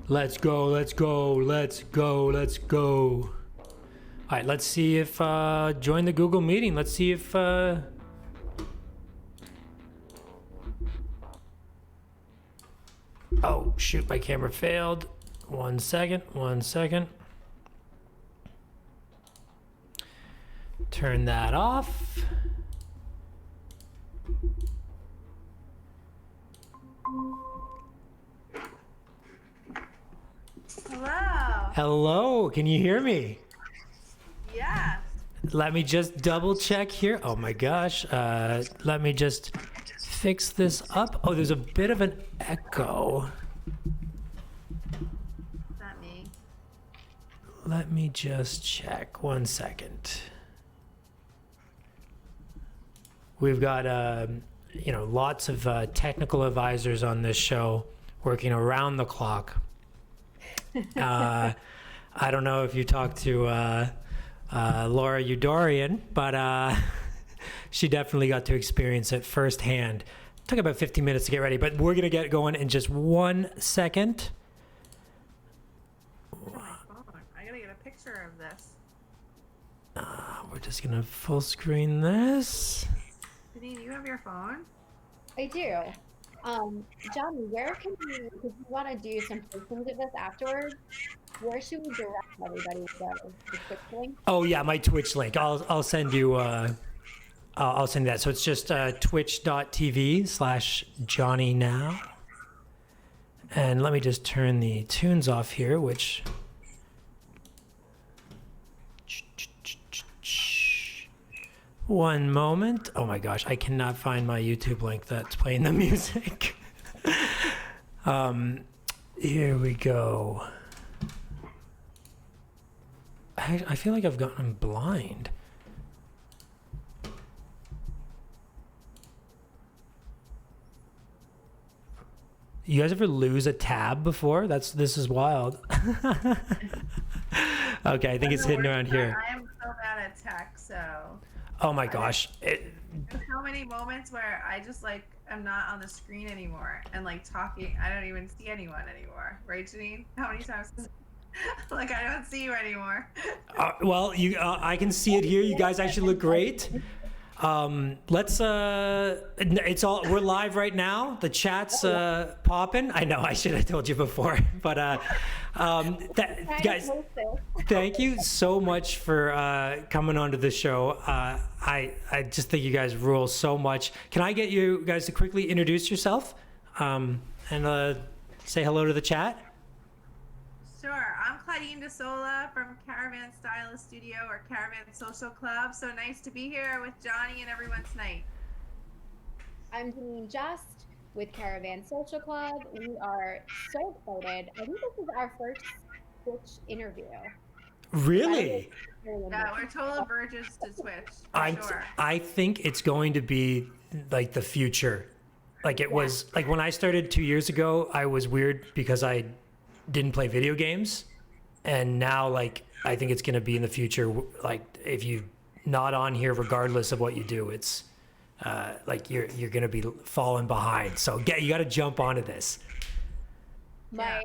Let's go, let's go, let's go, let's go. All right, let's see if, join the Google meeting. Let's see if, oh, shoot, my camera failed. 1 second, 1 second. Turn that off. Hello. Hello, can you hear me? Yes. Let me just double check here. Oh my gosh. Let me just fix this up. Oh, there's a bit of an echo. Not me. Let me just check 1 second. We've got, lots of technical advisors on this show working around the clock. I don't know if you talked to Laura Eudorian, but she definitely got to experience it firsthand. Took about 15 minutes to get ready, but we're going to get going in just 1 second. I gotta get a picture of this. We're just going to full screen this. Janine, you have your phone? I do. Johnny, where can we, because we want to do some postings of this afterwards, where should we direct everybody to go? The Twitch link? Oh yeah, my Twitch link. I'll send you, I'll send you that. So it's just twitch.tv/Johnny Now. And let me just turn the tunes off here, which... One moment. Oh my gosh, I cannot find my YouTube link that's playing the music. Here we go. I feel like I've gotten blind. You guys ever lose a tab before? This is wild. Okay, I think it's hidden around here. I am so bad at tech, so. Oh my gosh. There's so many moments where I just I'm not on the screen anymore and talking. I don't even see anyone anymore. Right, Janine? How many times? I don't see you anymore. Well, I can see it here. You guys actually look great. Let's we're live right now. The chat's popping. I know I should have told you before, but guys, thank you so much for coming onto the show. I just think you guys rule so much. Can I get you guys to quickly introduce yourself and say hello to the chat? Sure. I'm Claudine DeSola from Caravan Stylist Studio or Caravan Social Club. So nice to be here with Johnny and everyone tonight. I'm Janine Just with Caravan Social Club. We are so excited. I think this is our first Twitch interview. Really? Yeah, we're total virgins to Twitch. Sure. I think it's going to be the future. It was when I started 2 years ago, I was weird because I didn't play video games, and now I think it's going to be in the future, if you not on here regardless of what you do, it's you're going to be falling behind, so you got to jump onto this. My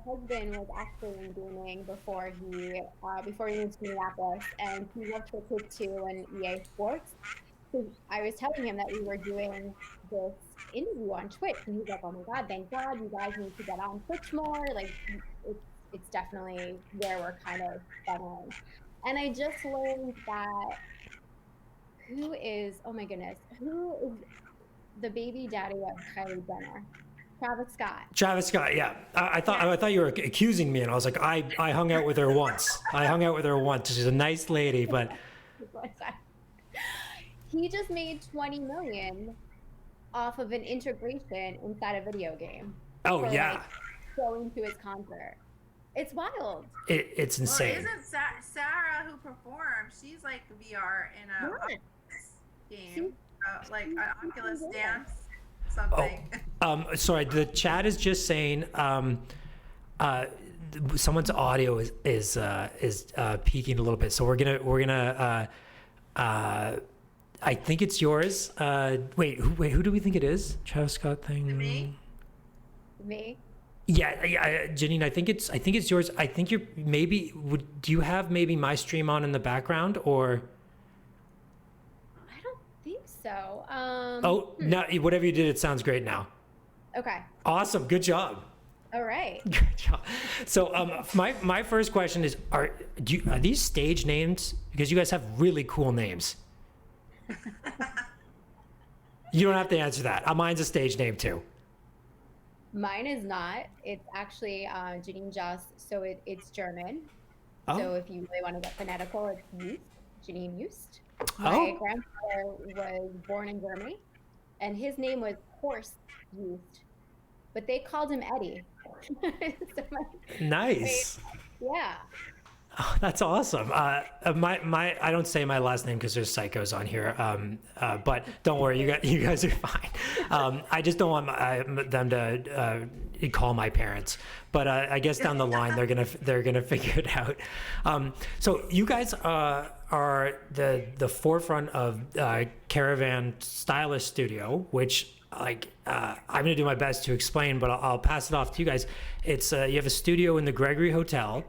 husband was actually in gaming before he moved to Minneapolis, and he worked for Take-Two and EA Sports. So I was telling him that we were doing this interview on Twitch, and he's like, "Oh my God, thank God, you guys need to get on Twitch more. It's definitely where we're kind of funneling." And I just learned that who is the baby daddy of Kylie Jenner? Travis Scott. Travis Scott, yeah. I thought you were accusing me, and I was like, I hung out with her once. She's a nice lady, but he just made $20 million off of an integration inside a video game. Oh yeah. Going to his concert. It's wild. It's insane. Well, isn't Sarah who performed? She's VR in a game, an Oculus dance something. Oh, sorry. The chat is just saying someone's audio is peaking a little bit. So we're gonna I think it's yours. Wait, who do we think it is? Travis Scott thing? Me? Yeah, Janine, I think it's yours. I think you're maybe do you have maybe my stream on in the background or? I don't think so. Oh, no, whatever you did, it sounds great now. Okay. Awesome, good job. All right. Good job. So my first question is, are these stage names? Because you guys have really cool names. You don't have to answer that. Mine's a stage name too. Mine is not. It's actually Janine Just, so it's German. Oh. So if you really want to get phonetical, it's Just, Janine Just. Oh. My grandfather was born in Germany, and his name was Horst Just, but they called him Eddie. So Nice. yeah. Oh, that's awesome. My I don't say my last name because there's psychos on here. But don't worry, you guys are fine. I just don't want them to call my parents. But I guess down the line they're gonna figure it out. So you guys are the forefront of Caravan Stylist Studio, which I'm gonna do my best to explain, but I'll pass it off to you guys. It's you have a studio in the Gregory Hotel,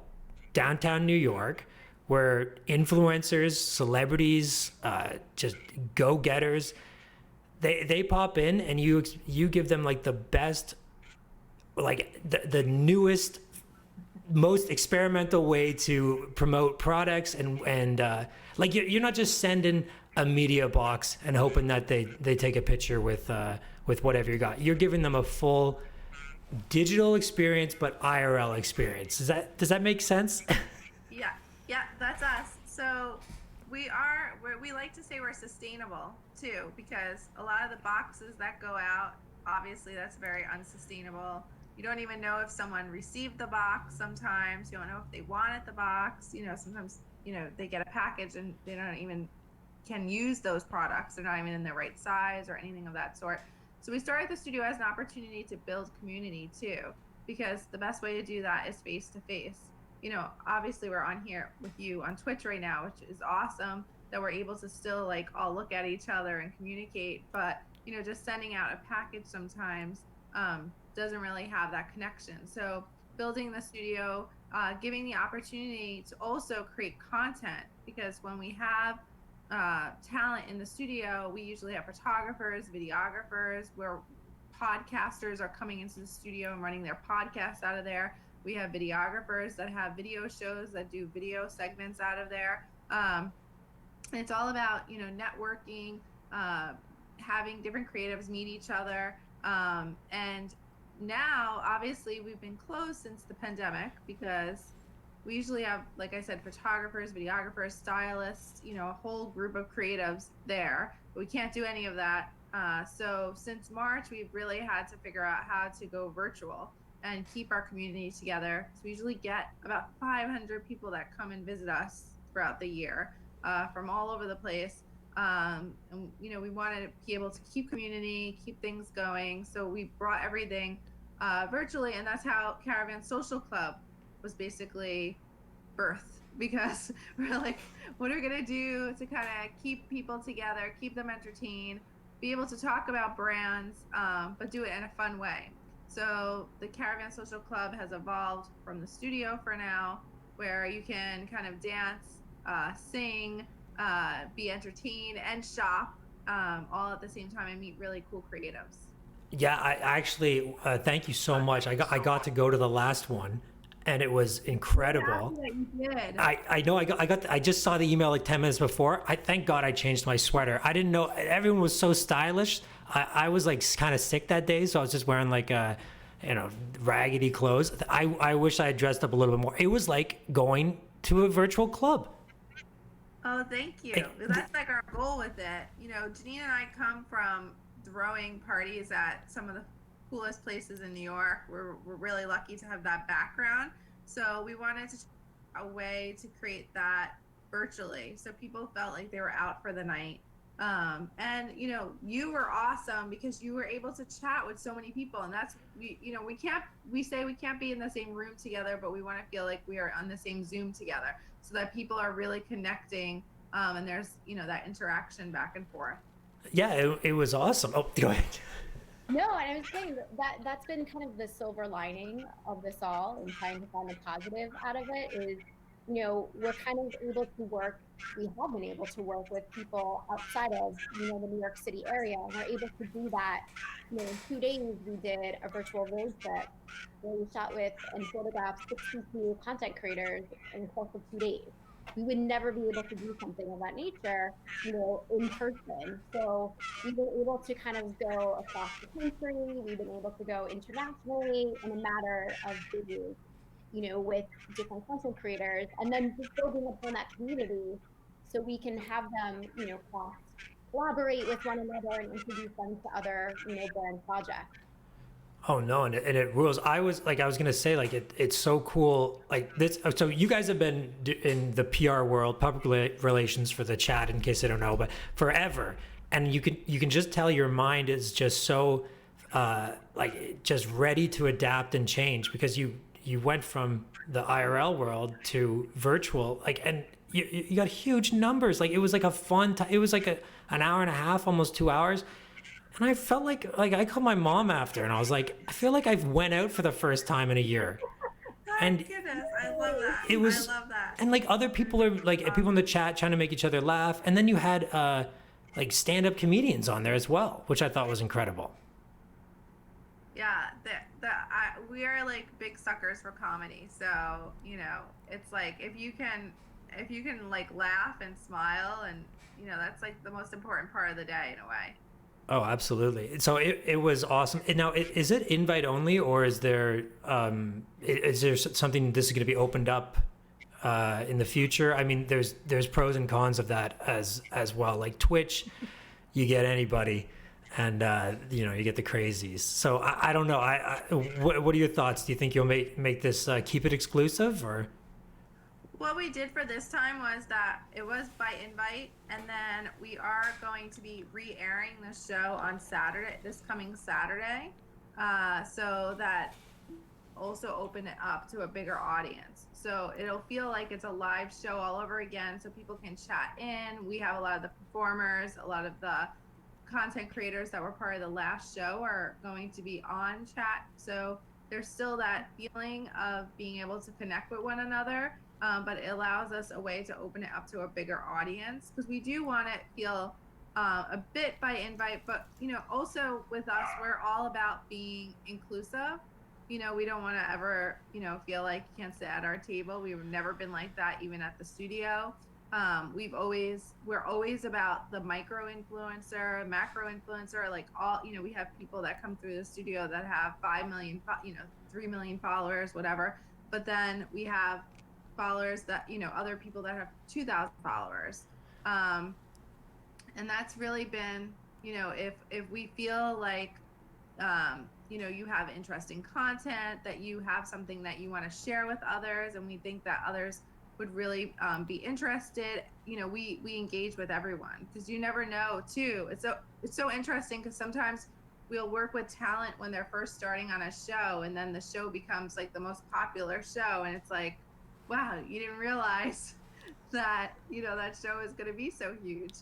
downtown New York, where influencers, celebrities, just go-getters, they pop in and you give them like the best, like the newest, most experimental way to promote products and like you're not just sending a media box and hoping that they take a picture with whatever you got. You're giving them a full digital experience but IRL experience. Does that make sense? Yeah, that's us. So we like to say we're sustainable too, because a lot of the boxes that go out, obviously that's very unsustainable. You don't even know if someone received the box. Sometimes you don't know if they wanted the box. Sometimes they get a package and they don't even can use those products. They're not even in the right size or anything of that sort. So we started the studio as an opportunity to build community too, because the best way to do that is face to face. Obviously we're on here with you on Twitch right now, which is awesome that we're able to still like all look at each other and communicate. But just sending out a package sometimes doesn't really have that connection. So building the studio, giving the opportunity to also create content, because when we have talent in the studio, we usually have photographers, videographers, where podcasters are coming into the studio and running their podcasts out of there. We have videographers that have video shows that do video segments out of there. And it's all about networking, having different creatives meet each other. And now obviously we've been closed since the pandemic, because we usually have, like I said, photographers, videographers, stylists, a whole group of creatives there. But we can't do any of that. So since March, we've really had to figure out how to go virtual and keep our community together. So we usually get about 500 people that come and visit us throughout the year from all over the place. And we wanted to be able to keep community, keep things going. So we brought everything virtually, and that's how Caravan Social Club was basically birthed, because we're like, what are we gonna do to kind of keep people together, keep them entertained, be able to talk about brands, but do it in a fun way. So the Caravan Social Club has evolved from the studio for now, where you can kind of dance, sing, be entertained, and shop all at the same time, and meet really cool creatives. Yeah, I actually thank you so much. I got to go to the last one, and it was incredible. Yeah, you did. I know. I just saw the email like 10 minutes before. I thank God I changed my sweater. I didn't know everyone was so stylish. I was like kind of sick that day, so I was just wearing like raggedy clothes. I wish I had dressed up a little bit more. It was like going to a virtual club. Oh, thank you. That's like our goal with it. Janine and I come from throwing parties at some of the coolest places in New York. We're really lucky to have that background. So we wanted to a way to create that virtually, so people felt like they were out for the night. And you were awesome because you were able to chat with so many people, and that's we say we can't be in the same room together, but we want to feel like we are on the same Zoom together, so that people are really connecting, and there's that interaction back and forth. Yeah, it was awesome. Oh, go ahead. No, and I was saying that's been kind of the silver lining of this all, and trying to find the positive out of it is, we're kind of able to work. We have been able to work with people outside of, the New York City area, and we're able to do that. In 2 days, we did a virtual road trip where we shot with and photographed 62 content creators in the course of 2 days. We would never be able to do something of that nature, in person. So we've been able to kind of go across the country. We've been able to go internationally in a matter of days, with different content creators, and then just building upon that community so we can have them, cross collaborate with one another and introduce them to other, brand projects. Oh no, and it rules. I was gonna say, like, it's so cool. Like this. So you guys have been in the PR world, public relations, for the chat, in case I don't know, but forever. And you can just tell your mind is just so like just ready to adapt and change, because you went from the IRL world to virtual, like, and you got huge numbers. Like, it was like a fun time. It was like an hour and a half, almost 2 hours. And I felt like I called my mom after, and I was like, I feel like I've went out for the first time in a year. My And goodness, I love that. it was, I love that. and like other people are like people in the chat trying to make each other laugh, and then you had like stand-up comedians on there as well, which I thought was incredible. Yeah, we are like big suckers for comedy. So, it's like if you can like laugh and smile, and that's like the most important part of the day in a way. Oh, absolutely. So it was awesome. And now, is it invite only, or is there something this is going to be opened up in the future? I mean, there's pros and cons of that as well. Like Twitch, you get anybody, and you get the crazies. So I don't know. What are your thoughts? Do you think you'll make this keep it exclusive, or? What we did for this time was that it was by invite, and then we are going to be re-airing the show on Saturday, this coming Saturday, so that also open it up to a bigger audience. So it'll feel like it's a live show all over again, so people can chat in. We have a lot of the performers, a lot of the content creators that were part of the last show are going to be on chat. So there's still that feeling of being able to connect with one another. But it allows us a way to open it up to a bigger audience, because we do want it to feel a bit by invite, but also with us, we're all about being inclusive. We don't want to ever feel like you can't sit at our table. We've never been like that, even at the studio. We're always about the micro influencer, macro influencer, like all, we have people that come through the studio that have 5 million, 3 million followers, whatever. But then we have followers that other people that have 2,000 followers, and that's really been if we feel like you have interesting content, that you have something that you want to share with others, and we think that others would really be interested, we engage with everyone, because you never know too. It's so interesting, because sometimes we'll work with talent when they're first starting on a show, and then the show becomes like the most popular show, and it's like, wow, you didn't realize that that show is going to be so huge.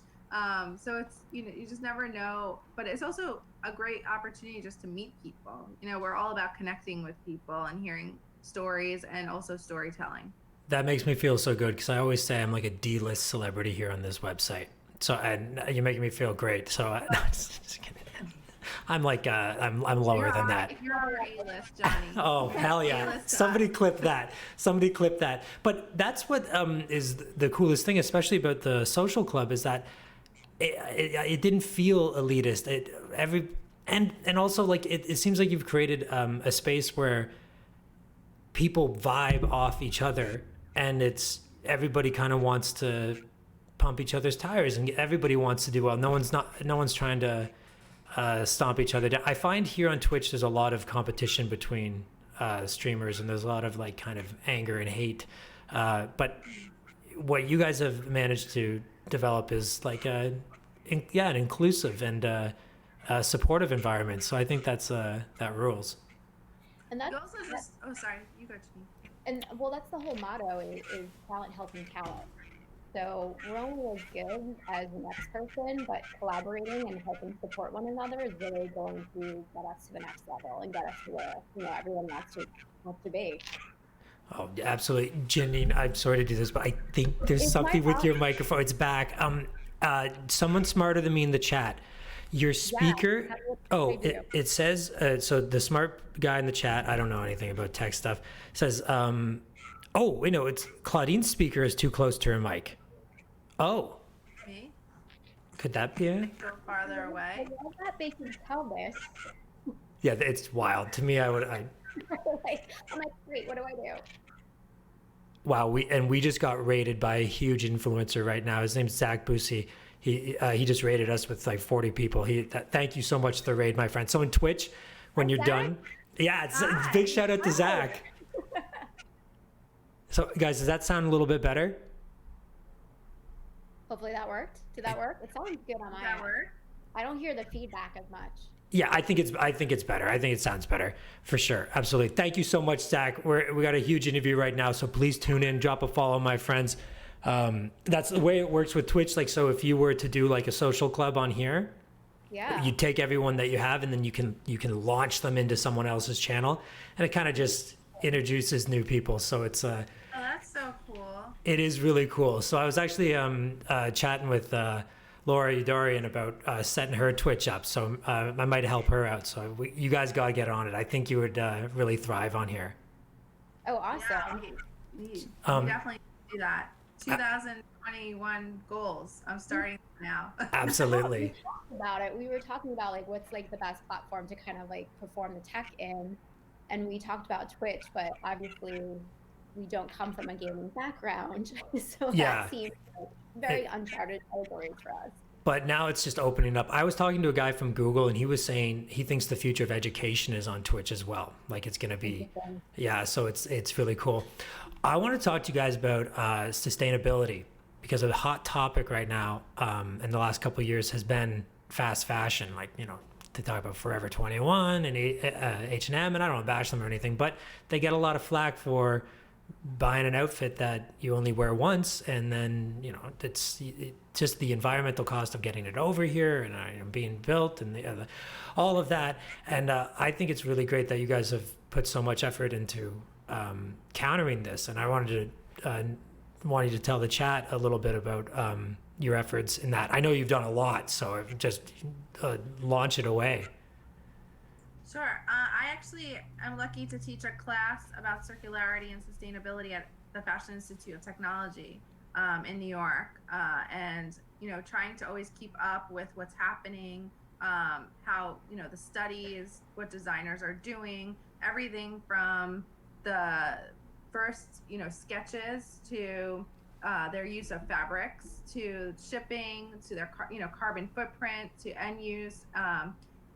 So it's you just never know, but it's also a great opportunity just to meet people. We're all about connecting with people and hearing stories, and also storytelling. That makes me feel so good, because I always say I'm like a D-list celebrity here on this website. So, and you're making me feel great. So no, just kidding. I'm like I'm lower than that. You're our A-list, Johnny. Oh, hell yeah. A-list Somebody clip that. Somebody clip that. But that's what is the coolest thing, especially about the social club, is that it didn't feel elitist. And also, like, it seems like you've created a space where people vibe off each other, and it's everybody kind of wants to pump each other's tires, and everybody wants to do well. No one's trying to stomp each other down. I find here on Twitch there's a lot of competition between streamers, and there's a lot of like kind of anger and hate. But what you guys have managed to develop is like an inclusive and supportive environment. So I think that rules. And that's, You also just sorry, you go to me. and well, that's the whole motto is talent helping talent. So we're only as good as the next person, but collaborating and helping support one another is really going to get us to the next level and get us to where, everyone wants to be. Oh, absolutely. Janine, I'm sorry to do this, but I think there's It's my something with fault. your microphone. It's back. Someone smarter than me in the chat. Your speaker, that's what I do. it says, so the smart guy in the chat, I don't know anything about tech stuff, says, oh, wait, no, it's Claudine's speaker is too close to her mic. Oh, Me? could that be it? Go farther I away. love that they can tell this. Yeah, it's wild. To me, I'm like, great, what do I do? wow, we just got rated by a huge influencer right now. His name's Zach Boosie. He just rated us with like 40 people. Thank you so much for the raid, my friend. So in Twitch, when you're Zach? done, yeah, it's big shout out to Zach. So guys, does that sound a little bit better? Hopefully that worked. Did that work? It sounds good on my Does that end. work? I don't hear the feedback as much. Yeah, I think it's better. I think it sounds better for sure. Absolutely. Thank you so much, Zach. We got a huge interview right now, so please tune in, drop a follow, my friends. That's the way it works with Twitch. Like, so if you were to do like a social club on here, Yeah. you take everyone that you have, and then you can launch them into someone else's channel, and it kind of just introduces new people. So it's Oh, that's so cool. it is really cool. So I was actually chatting with Laura Udarian about setting her Twitch up. So I might help her out. So you guys got to get on it. I think you would really thrive on here. Oh, awesome. Yeah, we definitely do that. 2021 goals. I'm starting now. Absolutely. We talked about it. We were talking about like what's like the best platform to kind of like perform the tech in, and we talked about Twitch, but obviously we don't come from a gaming background, so Yeah. that seems like very uncharted territory for us. But now it's just opening up. I was talking to a guy from Google, and he was saying he thinks the future of education is on Twitch as well. Like it's going to be, yeah. So it's really cool. I want to talk to you guys about sustainability, because a hot topic right now in the last couple of years has been fast fashion. Like, you know, they talk about Forever 21 and H&M, and I don't want to bash them or anything, but they get a lot of flack for buying an outfit that you only wear once, and then, you know, it's just the environmental cost of getting it over here and being built and all of that. And I think it's really great that you guys have put so much effort into countering this. And I wanted you to tell the chat a little bit about your efforts in that. I know you've done a lot, so just launch it away. Sure. I actually am lucky to teach a class about circularity and sustainability at the Fashion Institute of Technology in New York, and you know, trying to always keep up with what's happening, how, you know, the studies, what designers are doing, everything from the first, you know, sketches to their use of fabrics, to shipping, to their carbon footprint, to end use.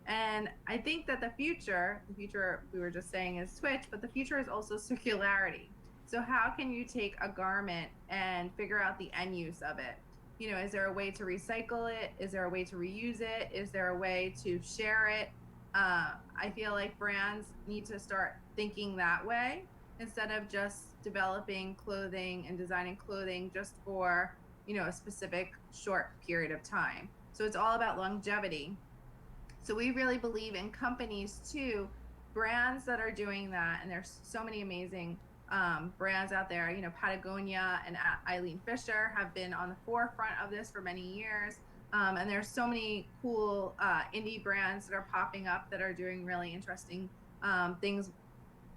And I think that the future we were just saying is Twitch, but the future is also circularity. So how can you take a garment and figure out the end use of it? You know, is there a way to recycle it? Is there a way to reuse it? Is there a way to share it? I feel like brands need to start thinking that way, instead of just developing clothing and designing clothing just for, you know, a specific short period of time. So it's all about longevity. So we really believe in companies too, brands that are doing that, and there's so many amazing brands out there. You know, Patagonia and Eileen Fisher have been on the forefront of this for many years, and there's so many cool indie brands that are popping up that are doing really interesting things,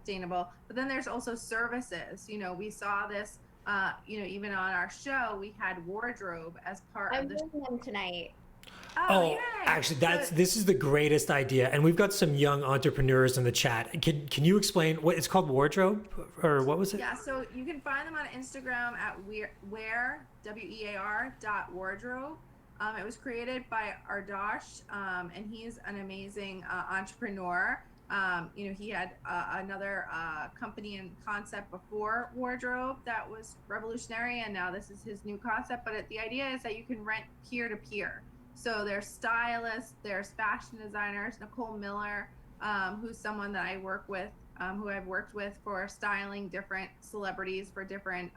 sustainable. But then there's also services. You know, we saw this, you know, even on our show, we had wardrobe as part of the show. I'm doing them tonight. Oh, yay. actually, this is the greatest idea, and we've got some young entrepreneurs in the chat. Can you explain what it's called? Wardrobe, or what was it? Yeah, so you can find them on Instagram at wear.wardrobe. It was created by Ardash, and he's an amazing entrepreneur. You know, he had another company and concept before Wardrobe that was revolutionary, and now this is his new concept. But the idea is that you can rent peer to peer. So there's stylists, there's fashion designers. Nicole Miller, who's someone that I work with who I've worked with for styling different celebrities for different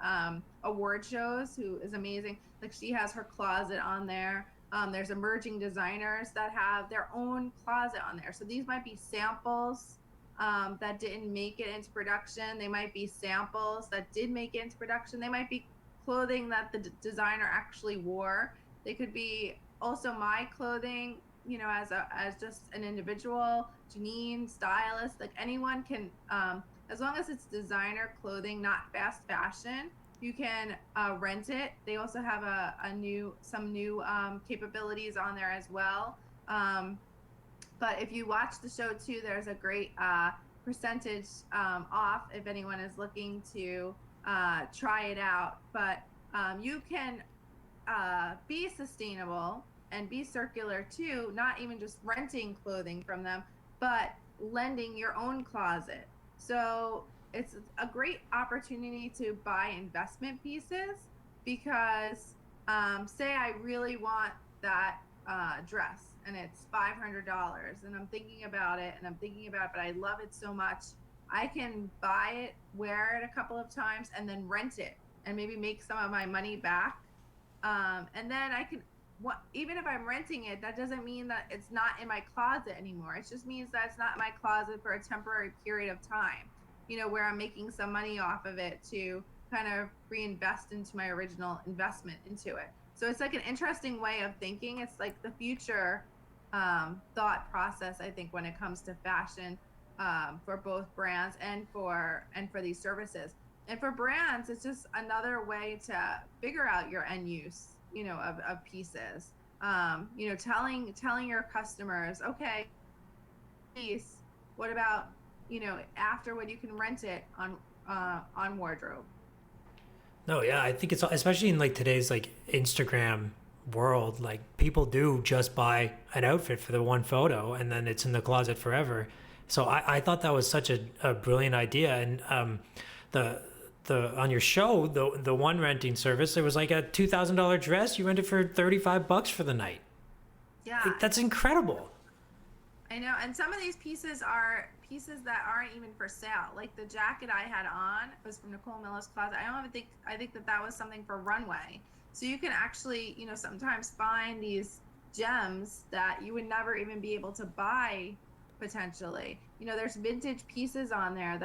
award shows, who is amazing. Like, she has her closet on there. There's emerging designers that have their own closet on there. So these might be samples that didn't make it into production. They might be samples that did make it into production. They might be clothing that the designer actually wore. They could be also my clothing, you know, as just an individual, Janine, stylist, like anyone can, as long as it's designer clothing, not fast fashion, you can rent it. They also have some new capabilities on there as well. But if you watch the show too, there's a great percentage off if anyone is looking to try it out. But you can be sustainable and be circular too, not even just renting clothing from them, but lending your own closet. So it's a great opportunity to buy investment pieces, because say I really want that dress and it's $500 and I'm thinking about it, but I love it so much. I can buy it, wear it a couple of times, and then rent it and maybe make some of my money back. And then I can, even if I'm renting it, that doesn't mean that it's not in my closet anymore. It just means that it's not in my closet for a temporary period of time, you know, where I'm making some money off of it to kind of reinvest into my original investment into it. So it's like an interesting way of thinking. It's like the future thought process, I think, when it comes to fashion, for both brands and for these services. And for brands, it's just another way to figure out your end use, you know, of pieces. You know, telling your customers, okay, piece, what about, you know, afterward you can rent it on wardrobe. No, yeah, I think it's especially in like today's like Instagram world, like people do just buy an outfit for the one photo and then it's in the closet forever. So I thought that was such a brilliant idea. And the on your show, the one renting service, it was like a $2,000 dress. You rent it for $35 for the night. Yeah, Like, that's incredible. I know. And some of these pieces are pieces that aren't even for sale. Like the jacket I had on was from Nicole Miller's closet. I think that was something for runway. So you can actually, you know, sometimes find these gems that you would never even be able to buy potentially. You know, there's vintage pieces on there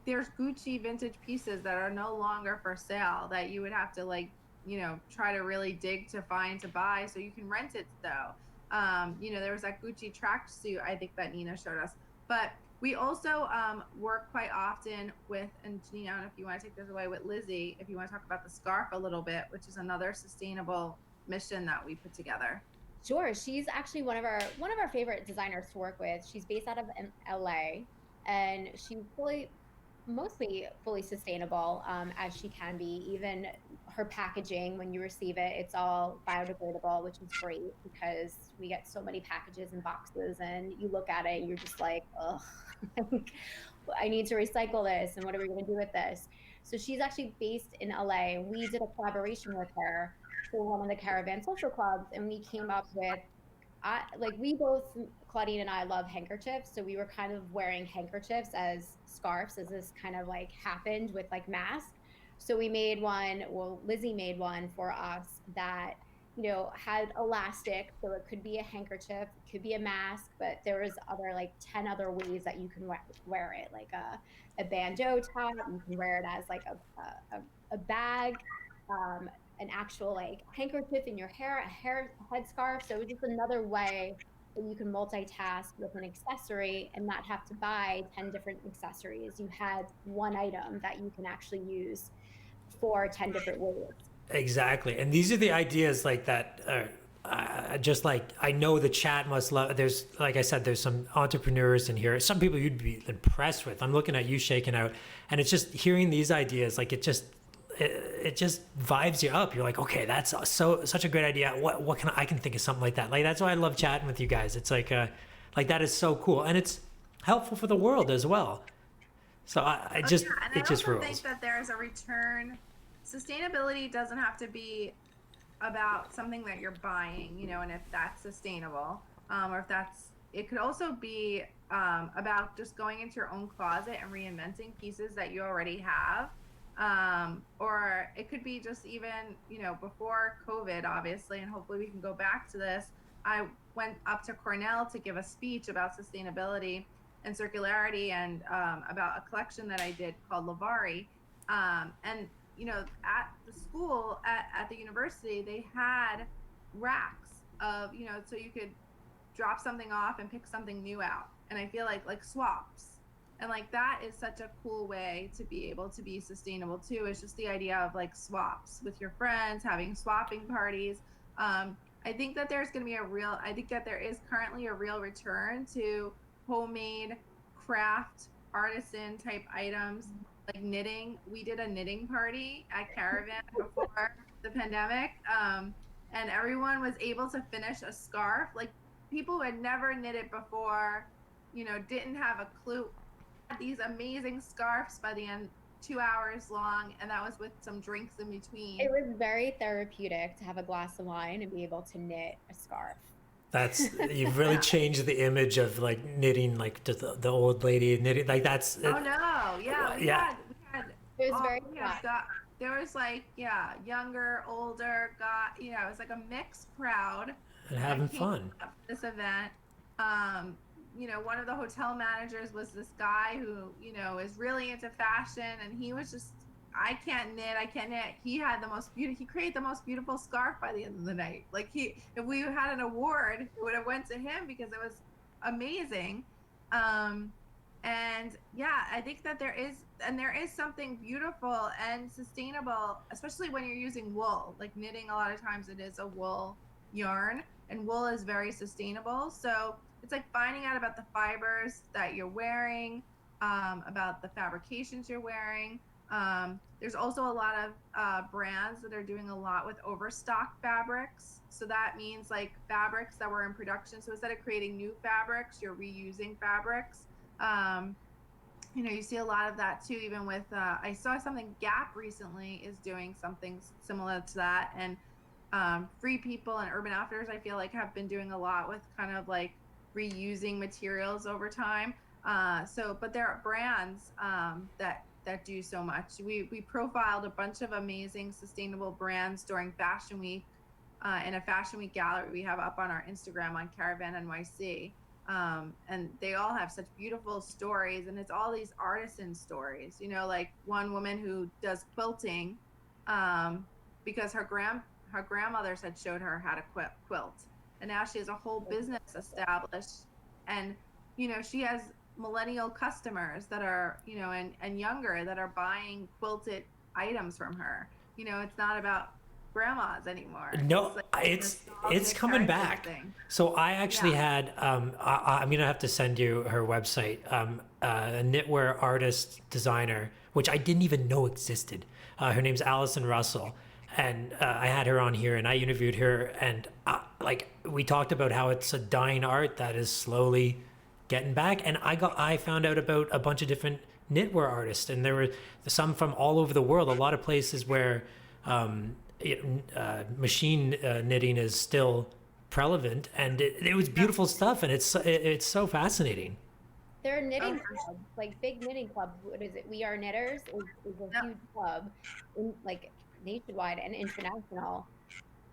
there's Gucci vintage pieces that are no longer for sale that you would have to, like, you know, try to really dig to find to buy. So you can rent it though. You know, there was that Gucci tracksuit I think that Nina showed us. But we also work quite often with, and Janine, I don't know if you want to take this away, with Lizzie, if you want to talk about the scarf a little bit, which is another sustainable mission that we put together. Sure. She's actually one of our favorite designers to work with. She's based out of LA, and she's mostly fully sustainable, as she can be. Even her packaging, when you receive it, it's all biodegradable, which is great because we get so many packages and boxes, and you look at it and you're just like, ugh, I need to recycle this, and what are we going to do with this? So she's actually based in LA. We did a collaboration with her for one of the Caravan Social Clubs, and we came up with, we both, Claudine and I, love handkerchiefs, so we were kind of wearing handkerchiefs as scarves as this kind of like happened with like masks. So we made one, well, Lizzie made one for us that, you know, had elastic, so it could be a handkerchief, it could be a mask, but there was other like 10 other ways that you can wear it, like a bandeau top, you can wear it as like a bag, an actual like handkerchief in your hair, a headscarf. So it was just another way that you can multitask with an accessory and not have to buy 10 different accessories. You had one item that you can actually use for 10 different ways. Exactly. And these are the ideas like that. Just like I know the chat must love. There's, like I said, there's some entrepreneurs in here. Some people you'd be impressed with. I'm looking at you shaking out, and it's just hearing these ideas. Like it just vibes you up. You're like, okay, that's such a great idea. What can I can think of something like that. Like that's why I love chatting with you guys. It's like that is so cool, and it's helpful for the world as well. So it just rules. I think that there's a return. Sustainability doesn't have to be about something that you're buying, you know, and if that's sustainable, or if it could also be about just going into your own closet and reinventing pieces that you already have. Or it could be just even, before COVID, obviously, and hopefully we can go back to this. I went up to Cornell to give a speech about sustainability and circularity, and about a collection that I did called Lavari. And, at the school, at the university, they had racks of, so you could drop something off and pick something new out. And I feel like swaps. And like that is such a cool way to be able to be sustainable too. It's just the idea of like swaps with your friends, having swapping parties. I think that there is currently a real return to homemade craft artisan type items like knitting. We did a knitting party at Caravan before the pandemic. And everyone was able to finish a scarf. Like people who had never knitted before, didn't have a clue. These amazing scarves by the end, 2 hours long, and that was with some drinks in between. It was very therapeutic to have a glass of wine and be able to knit a scarf. You've really changed the image of like knitting, like just the old lady knitting, like that's. Oh no, yeah, we had it was very there was like younger, older, it was like a mixed crowd and having fun at this event. One of the hotel managers was this guy who, is really into fashion, and he was just, I can't knit. He created the most beautiful scarf by the end of the night. Like if we had an award, it would have went to him because it was amazing. And yeah, I think that there is something beautiful and sustainable, especially when you're using wool. Like knitting, a lot of times it is a wool yarn, and wool is very sustainable. So it's like finding out about the fibers that you're wearing, about the fabrications you're wearing. There's also a lot of brands that are doing a lot with overstock fabrics. So that means like fabrics that were in production. So instead of creating new fabrics, you're reusing fabrics. You see a lot of that too, even with, I saw something Gap recently is doing something similar to that. And Free People and Urban Outfitters, I feel like have been doing a lot with kind of like reusing materials over time. But there are brands that do so much. We profiled a bunch of amazing sustainable brands during Fashion Week, in a Fashion Week gallery we have up on our Instagram on Caravan NYC. And they all have such beautiful stories, and it's all these artisan stories, like one woman who does quilting, because her grandmothers had showed her how to quilt. And now she has a whole business established, and she has millennial customers that are and younger that are buying quilted items from her. It's not about grandmas anymore. No, it's coming back. So I actually had I'm gonna have to send you her website, a knitwear artist designer, which I didn't even know existed. Her name's Alison Russell. And I had her on here, and I interviewed her, and we talked about how it's a dying art that is slowly getting back. And I found out about a bunch of different knitwear artists, and there were some from all over the world. A lot of places where machine knitting is still prevalent, and it was beautiful stuff, and it's so fascinating. There are knitting clubs, like big knitting clubs. What is it? We Are Knitters is a huge club, nationwide and international.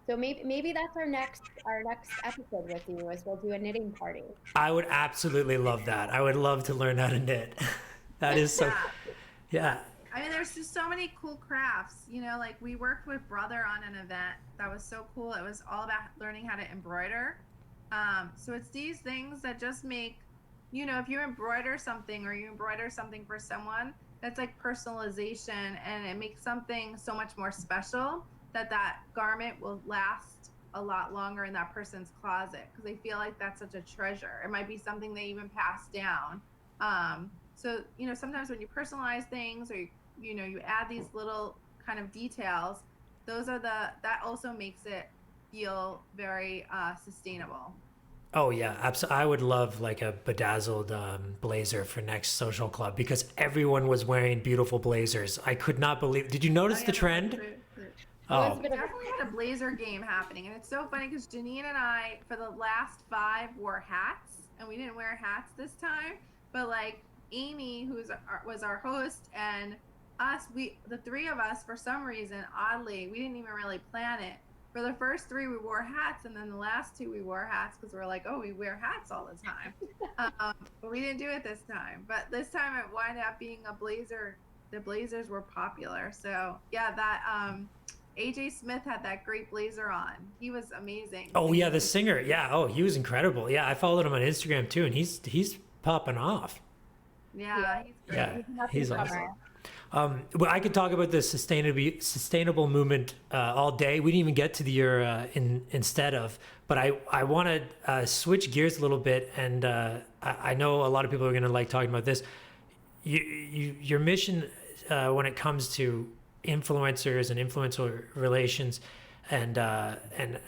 So maybe that's our next episode with you, is we'll do a knitting party. I would absolutely love that. I would love to learn how to knit. That is so. Yeah. I mean, there's just so many cool crafts. Like we worked with Brother on an event that was so cool. It was all about learning how to embroider. So it's these things that just make, if you embroider something or you embroider something for someone, that's like personalization, and it makes something so much more special that garment will last a lot longer in that person's closet, because they feel like that's such a treasure. It might be something they even pass down. So sometimes when you personalize things, or you add these little kind of details, that also makes it feel very sustainable. Oh yeah, absolutely. I would love like a bedazzled blazer for next social club, because everyone was wearing beautiful blazers. I could not believe. Did you notice the trend? Oh, we definitely had a blazer game happening, and it's so funny because Janine and I, for the last 5, wore hats, and we didn't wear hats this time. But like Amy, was our host, and us, the three of us, for some reason, oddly, we didn't even really plan it. For the first three, we wore hats, and then the last two, we wore hats because we're like, oh, we wear hats all the time. But we didn't do it this time. But this time, it wound up being a blazer. The blazers were popular. So yeah, that AJ Smith had that great blazer on. He was amazing. Oh yeah, the singer. Yeah. Oh, he was incredible. Yeah, I followed him on Instagram too, and he's popping off. Yeah, he's great. Yeah, he's awesome. Well, I could talk about the sustainable movement all day. We didn't even get to the year instead of, but I want to switch gears a little bit, and I know a lot of people are going to like talking about this. Your mission when it comes to influencers and influencer relations, and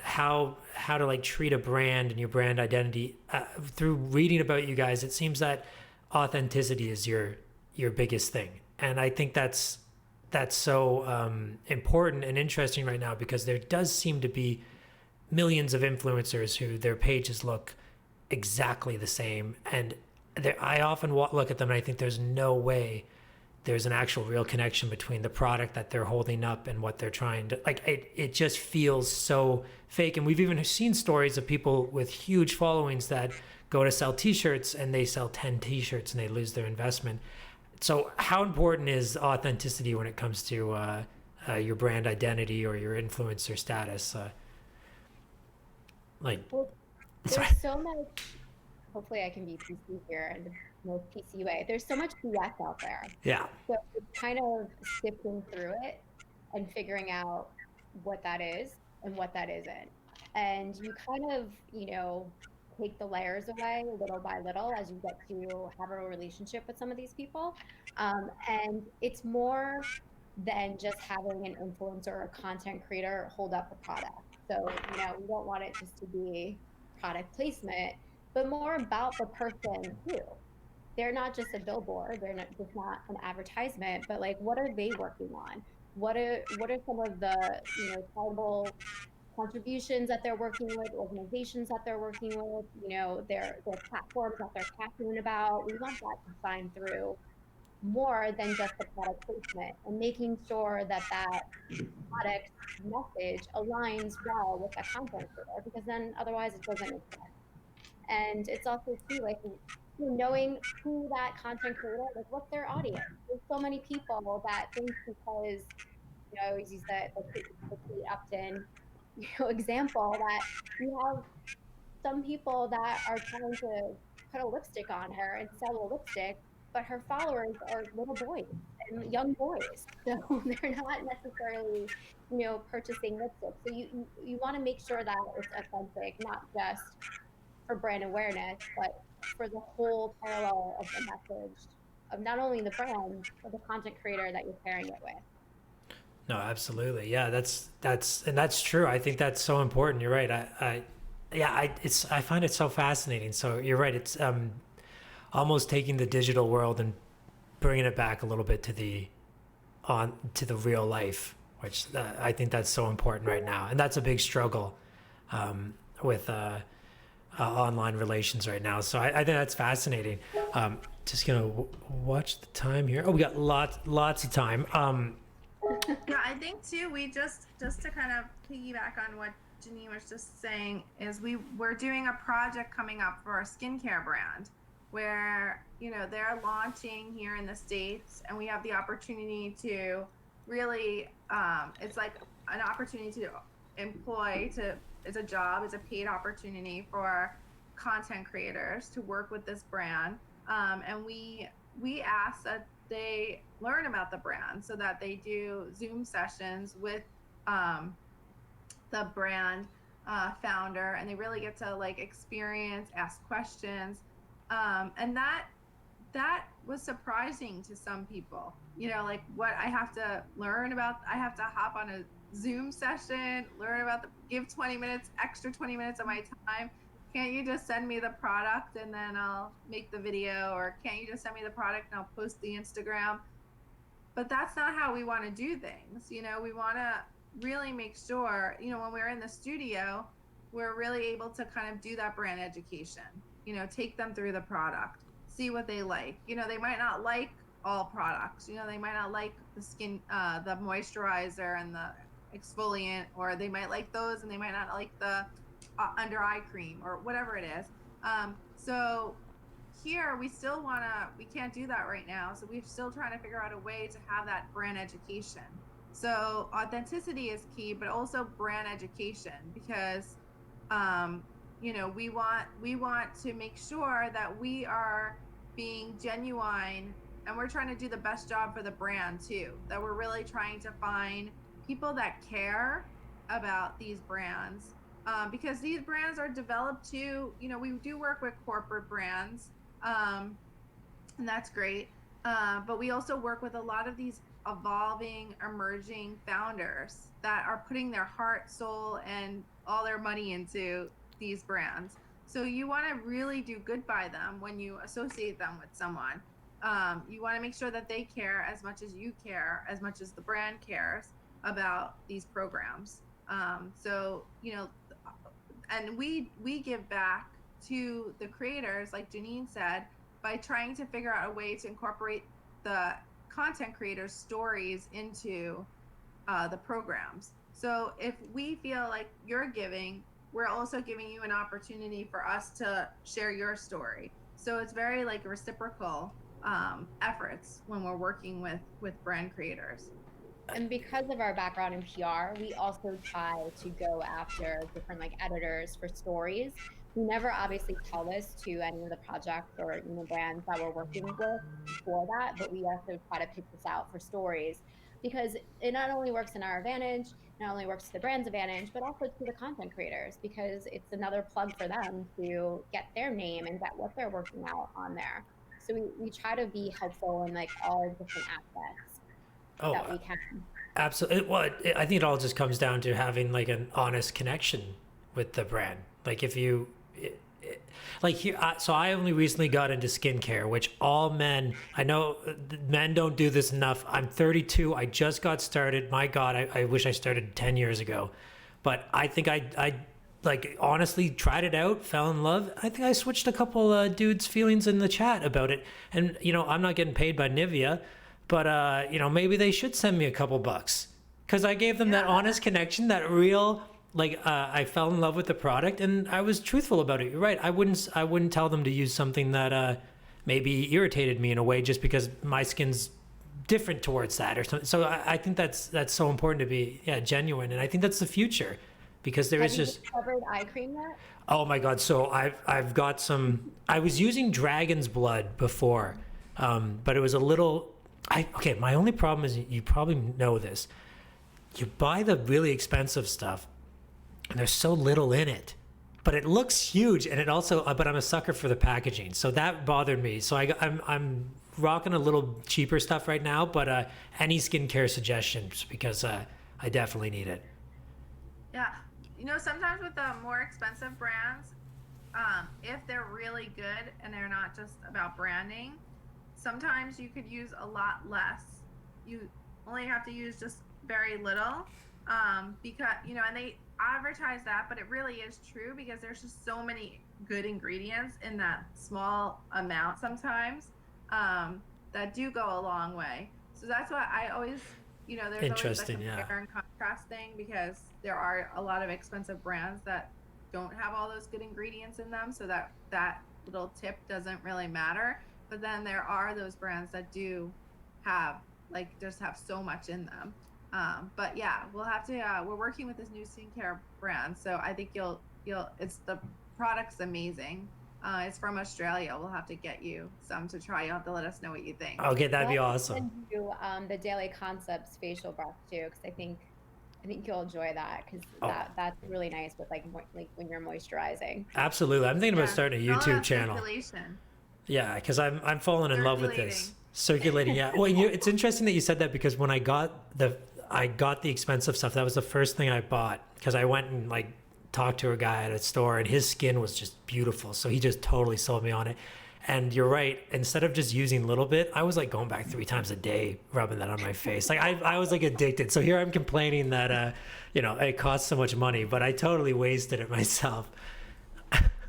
how to like treat a brand and your brand identity. Through reading about you guys, it seems that authenticity is your biggest thing. And I think that's so important and interesting right now, because there does seem to be millions of influencers who their pages look exactly the same. And I often look at them and I think there's no way there's an actual real connection between the product that they're holding up and what they're trying to, like, it just feels so fake. And we've even seen stories of people with huge followings that go to sell t-shirts and they sell 10 t-shirts and they lose their investment. So how important is authenticity when it comes to your brand identity or your influencer status? There's so much, hopefully I can be PC here in the most PC way. There's so much BS out there. Yeah. So it's kind of sifting through it and figuring out what that is and what that isn't. And you kind of, take the layers away little by little as you get to have a relationship with some of these people. And it's more than just having an influencer or a content creator hold up a product. So, we don't want it just to be product placement, but more about the person too. They're not just a billboard, they're not just not an advertisement, but like, what are they working on? What are some of the, charitable contributions that they're working with, organizations that they're working with, their platforms that they're passionate about. We want that to shine through more than just the product placement, and making sure that product message aligns well with the content creator, because then otherwise it doesn't make sense. And it's also too, like, knowing who that content creator, like, what's their audience. There's so many people that think because, I always use the Kate Upton example, that you have some people that are trying to put a lipstick on her and sell a lipstick, but her followers are little boys and young boys, so they're not necessarily purchasing lipstick. So you want to make sure that it's authentic, not just for brand awareness, but for the whole parallel of the message of not only the brand but the content creator that you're pairing it with. No, absolutely. Yeah, that's true. I think that's so important. You're right. I find it so fascinating. So you're right. It's almost taking the digital world and bringing it back a little bit to the real life, which I think that's so important right now. And that's a big struggle with online relations right now. So I think that's fascinating. Just gonna watch the time here. Oh, we got lots of time. Yeah, I think too, we just to kind of piggyback on what Janine was just saying, is we're doing a project coming up for our skincare brand where, they're launching here in the States, and we have the opportunity to really, it's like an opportunity to it's a job, it's a paid opportunity for content creators to work with this brand. And we ask that they learn about the brand, so that they do Zoom sessions with the brand founder, and they really get to like experience, ask questions, and that was surprising to some people. Like, what I have to learn about, I have to hop on a Zoom session, learn about give 20 minutes, extra 20 minutes of my time. Can't you just send me the product and then I'll make the video? Or can't you just send me the product and I'll post the Instagram? But that's not how we want to do things. We want to really make sure, when we're in the studio, we're really able to kind of do that brand education. take them through the product, see what they like. They might not like all products. They might not like the skin, the moisturizer and the exfoliant, or they might like those and they might not like the under eye cream or whatever it is. So here we can't do that right now. So we're still trying to figure out a way to have that brand education. So authenticity is key, but also brand education, because we want to make sure that we are being genuine, and we're trying to do the best job for the brand too, that we're really trying to find people that care about these brands, because these brands are developed too. We do work with corporate brands, and that's great, but we also work with a lot of these evolving, emerging founders that are putting their heart, soul, and all their money into these brands. So you want to really do good by them when you associate them with someone. You want to make sure that they care as much as you care, as much as the brand cares about these programs. And we give back to the creators, like Janine said, by trying to figure out a way to incorporate the content creators' stories into the programs. So if we feel like you're giving, we're also giving you an opportunity for us to share your story. So it's very like reciprocal efforts when we're working with brand creators. And because of our background in PR, we also try to go after different editors for stories. We never obviously tell this to any of the projects or brands that we're working with for that, but we also try to pick this out for stories, because it not only works in our advantage, not only works to the brand's advantage, but also to the content creators, because it's another plug for them to get their name and get what they're working out on there. So we try to be helpful in all different aspects that we can. Absolutely. Well, I think it all just comes down to having an honest connection with the brand. If you so I only recently got into skincare, which all men, I know men don't do this enough. I'm 32. I just got started. My God, I wish I started 10 years ago. But I think I honestly tried it out, fell in love. I think I switched a couple dudes' feelings in the chat about it. And, I'm not getting paid by Nivea, but, maybe they should send me a couple bucks, because I gave them that honest connection, that real, I fell in love with the product, and I was truthful about it. You're right. I wouldn't tell them to use something that maybe irritated me in a way just because my skin's different towards that or something. So I think that's so important to be genuine, and I think that's the future, because there is just. Have you discovered eye cream yet? Oh my God! So I've got some. I was using dragon's blood before, but it was a little. My only problem is, you probably know this. You buy the really expensive stuff, and there's so little in it, but it looks huge, and it also. But I'm a sucker for the packaging, so that bothered me. So I'm rocking a little cheaper stuff right now, but any skincare suggestions, because I definitely need it. Yeah, sometimes with the more expensive brands, if they're really good and they're not just about branding, sometimes you could use a lot less. You only have to use just very little, because and they advertise that, but it really is true, because there's just so many good ingredients in that small amount sometimes, that do go a long way. So that's why I always, there's Interesting, always a compare and contrast thing, because there are a lot of expensive brands that don't have all those good ingredients in them, so that little tip doesn't really matter. But then there are those brands that do have just have so much in them. But yeah, we'll have to. We're working with this new skincare brand, so I think you'll. It's the product's amazing. It's from Australia. We'll have to get you some to try. You'll have to let us know what you think. Okay, that'd be awesome. Send you the Daily Concepts facial brush too, because I think you'll enjoy that, because that's really nice with when you're moisturizing. Absolutely, I'm thinking about starting a YouTube channel. Circulation. Yeah, because I'm falling in love with this. Circulating, yeah. Well, it's interesting that you said that, because when I got the expensive stuff, that was the first thing I bought, because I went and talked to a guy at a store, and his skin was just beautiful, so he just totally sold me on it. And you're right, instead of just using a little bit, I was going back 3 times a day, rubbing that on my face. I was addicted. So here I'm complaining that it costs so much money, but I totally wasted it myself.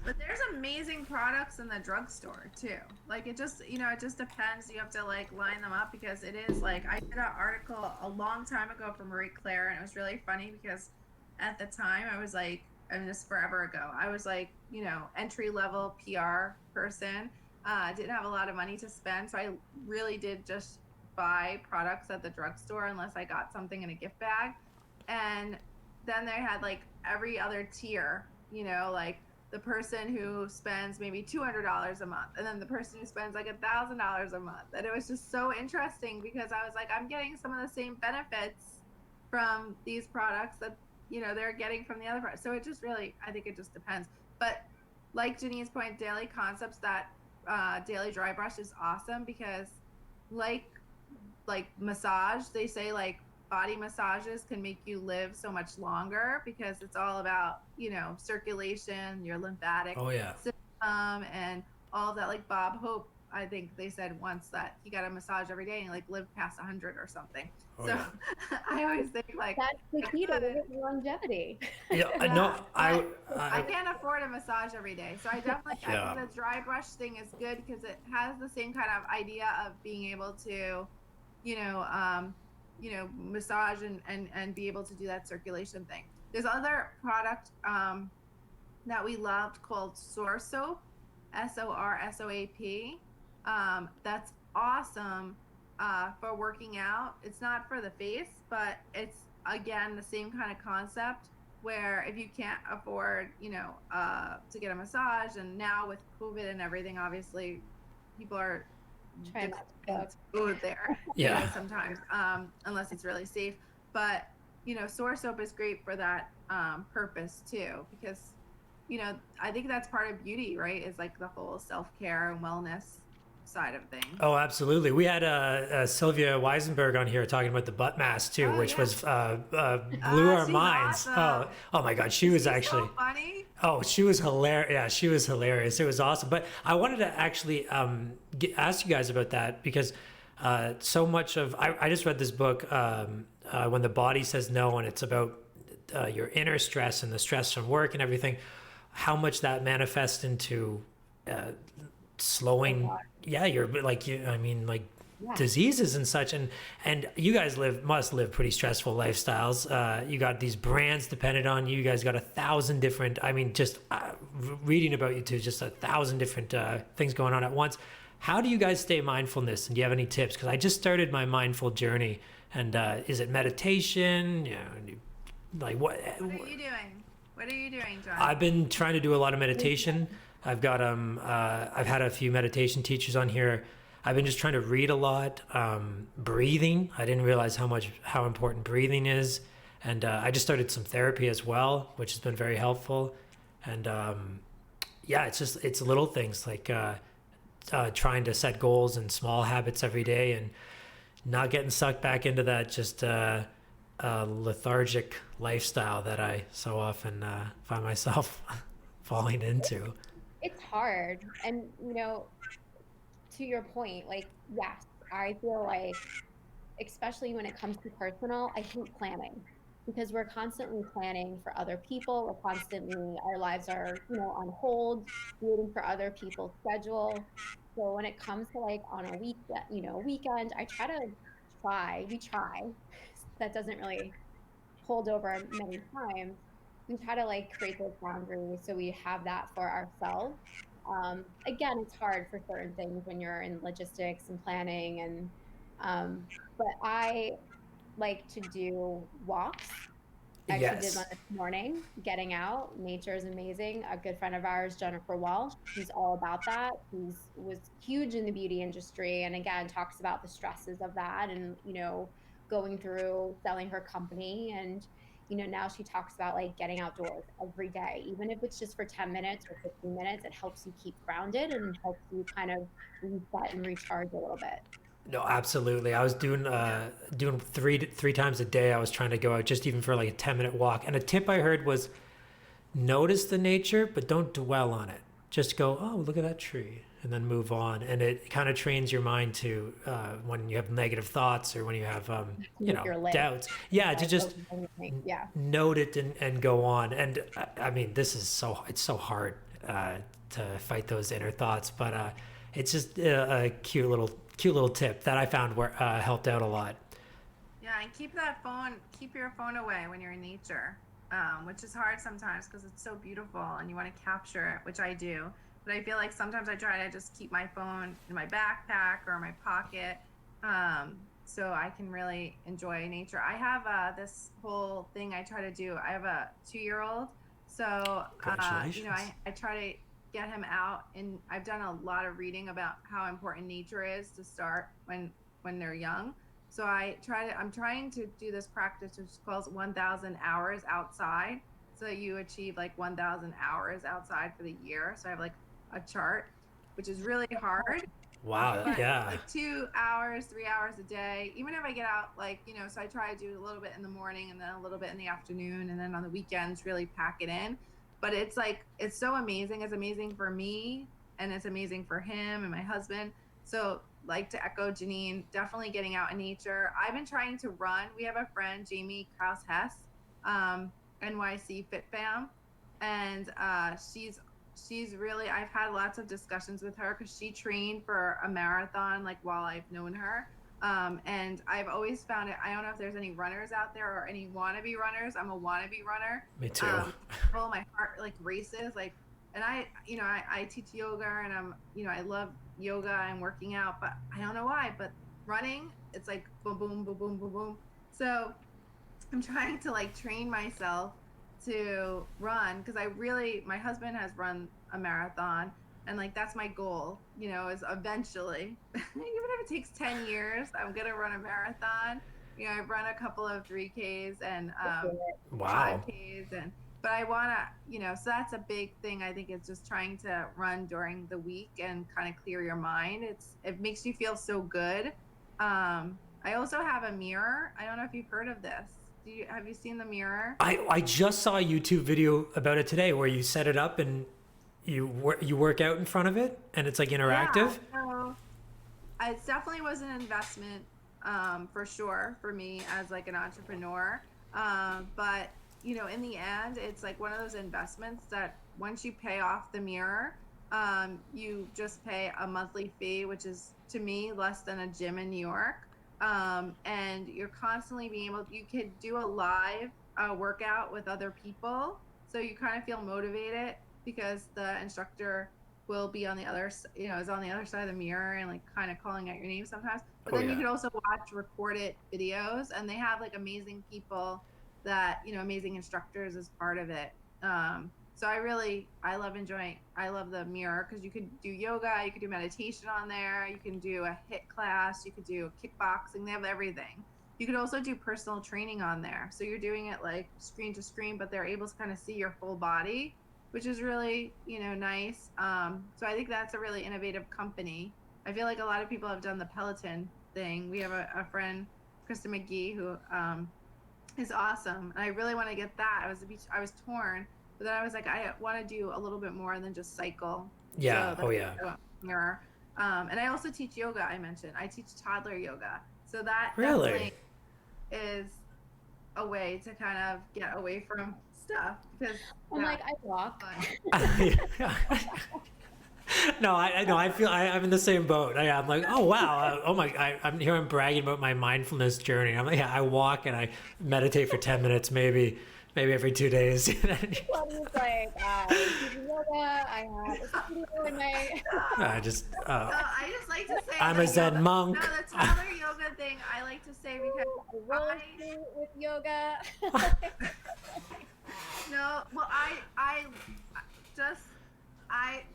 But there's amazing products in the drugstore too. Like it just, it just depends. You have to like line them up because it is like I did an article a long time ago for Marie Claire, and it was really funny because at the time I was like, and this forever ago, I was like, entry level PR person. Didn't have a lot of money to spend, so I really did just buy products at the drugstore unless I got something in a gift bag. And then they had like every other tier, like the person who spends maybe $200 a month, and then the person who spends like $1,000 a month. And it was just so interesting because I was like, I'm getting some of the same benefits from these products that they're getting from the other products. So it just really, I think it just depends. But like Janine's point, daily concepts, that daily dry brush is awesome because like massage, they say like body massages can make you live so much longer because it's all about, circulation, your lymphatic system, and all of that. Like Bob Hope, I think they said once that he got a massage every day and he like lived past 100 or something. I always think like that's the key to longevity. I can't afford a massage every day, so I definitely I think the dry brush thing is good because it has the same kind of idea of being able to, massage and be able to do that circulation thing. There's other product that we loved called Sorsoap, SORSOAP. That's awesome for working out. It's not for the face, but it's again the same kind of concept where if you can't afford, to get a massage, and now with COVID and everything, obviously people are trying not to go there sometimes, unless it's really safe. But Sorsoap is great for that purpose too, because I think that's part of beauty, right? Is like the whole self-care and wellness side of things. Oh, absolutely. We had Sylvia Weisenberg on here talking about the butt mask too, which was blew our minds. Awesome. Oh my God, she was actually so funny. Oh, she was hilarious. Yeah, she was hilarious. It was awesome. But I wanted to actually ask you guys about that because so much of I just read this book, When the Body Says No, and it's about your inner stress and the stress from work and everything, how much that manifests into slowing diseases and such, and you guys must live pretty stressful lifestyles. You got these brands dependent on you. You guys got 1,000 different, reading about you too, just 1,000 different things going on at once. How do you guys stay mindfulness, and do you have any tips? Because I just started my mindful journey, and is it meditation? Like what are you doing? What are you doing, John? I've been trying to do a lot of meditation. I've got I've had a few meditation teachers on here. I've been just trying to read a lot. Breathing. I didn't realize how important breathing is, and I just started some therapy as well, which has been very helpful. And it's little things like trying to set goals and small habits every day, and not getting sucked back into that just lethargic lifestyle that I so often find myself falling into. It's hard, and to your point, like, yes, I feel like, especially when it comes to personal, I hate planning because we're constantly planning for other people. We're constantly, our lives are, on hold, waiting for other people's schedule. So when it comes to like on a weekend, we try. That doesn't really hold over many times. We try to like create those boundaries so we have that for ourselves. Again, it's hard for certain things when you're in logistics and planning, and but I like to do walks. I actually did one this morning, getting out. Nature is amazing. A good friend of ours, Jennifer Walsh, she's all about that. Was huge in the beauty industry, and again, talks about the stresses of that, and going through selling her company, and now she talks about like getting outdoors every day, even if it's just for 10 minutes or 15 minutes. It helps you keep grounded and helps you kind of reset and recharge a little bit. No, absolutely. I was doing three times a day. I was trying to go out just even for like a 10-minute walk. And a tip I heard was notice the nature, but don't dwell on it. Just go, oh, look at that tree, and then move on. And it kind of trains your mind to, when you have negative thoughts or when you have, doubts. Yeah, to just note it and go on. And I mean, it's so hard. to fight those inner thoughts. But it's just a cute little tip that I found helped out a lot. Yeah, and keep your phone away when you're in nature, which is hard sometimes because it's so beautiful and you want to capture it, which I do. But I feel like sometimes I try to just keep my phone in my backpack or my pocket, so I can really enjoy nature. I have this whole thing I try to do. I have a 2-year-old, so Congratulations. I try to get him out, and I've done a lot of reading about how important nature is to start when they're young. So I'm trying to do this practice which is called 1,000 hours outside. So that you achieve like 1,000 hours outside for the year. So I have like a chart, which is really hard. Wow. But Yeah. like 2 hours, 3 hours a day, even if I get out, like, so I try to do a little bit in the morning and then a little bit in the afternoon. And then on the weekends, really pack it in. But it's like, it's so amazing. It's amazing for me and it's amazing for him and my husband. So like to echo Janine, definitely getting out in nature. I've been trying to run. We have a friend, Jamie Krause-Hess, NYC Fit Fam. And she's really, I've had lots of discussions with her because she trained for a marathon, like while I've known her. And I've always found it, I don't know if there's any runners out there or any wannabe runners. I'm a wannabe runner. Me too. My heart like races, like, and I teach yoga and I love yoga and working out, but I don't know why, but running, it's like boom, boom, boom, boom, boom, boom. So I'm trying to like train myself to run because my husband has run a marathon and like that's my goal, is eventually, even if it takes 10 years, I'm gonna run a marathon. I've run a couple of 3Ks and Wow. 5Ks but I want to, so that's a big thing. I think it's just trying to run during the week and kind of clear your mind. It makes you feel so good. I also have a mirror. I don't know if you've heard of this. Have you seen the mirror? I just saw a YouTube video about it today where you set it up and you work out in front of it and it's like interactive. Yeah, so it definitely was an investment for sure for me as like an entrepreneur. But in the end, it's like one of those investments that once you pay off the mirror, you just pay a monthly fee, which is to me less than a gym in New York. And you're constantly you could do a live workout with other people. So you kind of feel motivated because the instructor will be on the other, is on the other side of the mirror and like kind of calling out your name sometimes. But then you can also watch recorded videos and they have like amazing people that, amazing instructors as part of it. So I love the mirror because you could do yoga, you could do meditation on there, you can do a HIIT class, you could do kickboxing, they have everything. You could also do personal training on there. So you're doing it like screen to screen, but they're able to kind of see your full body, which is really, nice. So I think that's a really innovative company. I feel like a lot of people have done the Peloton thing. We have a friend, Krista McGee, who is awesome. And I really want to get that. I was torn, but then I was like, I want to do a little bit more than just cycle. Yeah. So mirror. And I also teach yoga. I mentioned I teach toddler yoga. So that Really is a way to kind of get away from stuff because I walk. No, I feel I'm in the same boat. I'm like, oh wow, I'm here. I'm bragging about my mindfulness journey. I'm like, yeah, I walk and I meditate for 10 minutes, maybe every 2 days. Well, it's like I do yoga. I have a studio in my. I just like to say I'm a Zen monk. No, the toddler yoga thing I like to say because roller skate with yoga. No, well, I